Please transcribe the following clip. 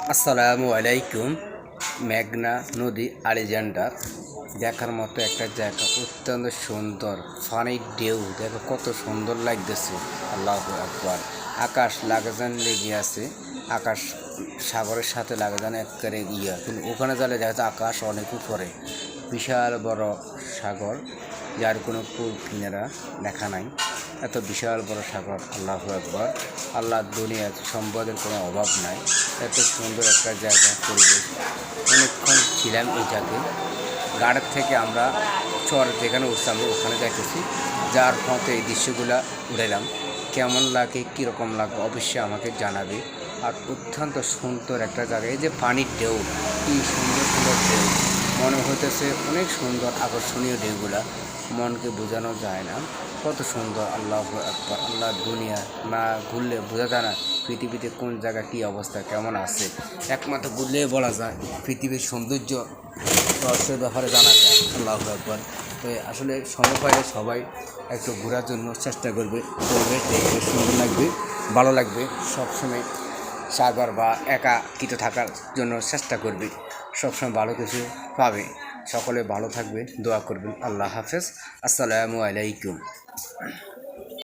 আসসালামু আলাইকুম। মেঘনা নদী আলেকজান্ডার দেখার মতো একটা জায়গা, অত্যন্ত সুন্দর। পানির ঢেউ দেখো কত সুন্দর লাগতেছে। আল্লাহু আকবার। আকাশ লাগাজান লেগে আছে, আকাশ সাগরের সাথে লাগাজান একেবারে ইয়া, কিন্তু ওখানে যারা দেখা যাচ্ছে আকাশ অনেক উপরে, বিশাল বড় সাগর, যার কোনো কূল কিনারা দেখা নাই। এত বিশাল বড় সাগর। আল্লাহু আকবার। আল্লাহর দুনিয়ার সম্পদের কোনো অভাব নাই। এত সুন্দর একটা জায়গা, পরিবেশ। অনেকক্ষণ ছিলাম এই জায়গায়। গাড়ির থেকে আমরা চর যেখানে উঠতাম ওখানে দেখেছি, যার পথে এই দৃশ্যগুলো উড়েলাম। কেমন লাগে, কীরকম লাগে অবশ্যই আমাকে জানাবে। আর অত্যন্ত সুন্দর একটা জায়গা। এই যে পানির ঢেউ, কী সুন্দর সুন্দর ঢেউ, মনে হইতেছে অনেক সুন্দর আকর্ষণীয় ঢেউগুলা, মনকে বোঝানো যায় না কত সুন্দর। আল্লাহু আকবার। আল্লাহর দুনিয়া না ঘুরলে বোঝা যায় না পৃথিবীতে কোন জায়গা কী অবস্থা কেমন আছে। একমাত্র ঘুরলেই বলা যায় পৃথিবীর সৌন্দর্য রহস্যের ব্যাপারে জানা যায়। আল্লাহু আকবার। তো আসলে সময় পাইলে সবাই একটু ঘোরার জন্য চেষ্টা করবে, দেখবে সুন্দর লাগবে, ভালো লাগবে। সবসময় সাগর বা একাকিত থাকার জন্য চেষ্টা করবে, সবসময় ভালো কিছু পাবে। সকলে ভালো থাকবে, দোয়া করবেন। আল্লাহ হাফেজ। আসসালামু আলাইকুম।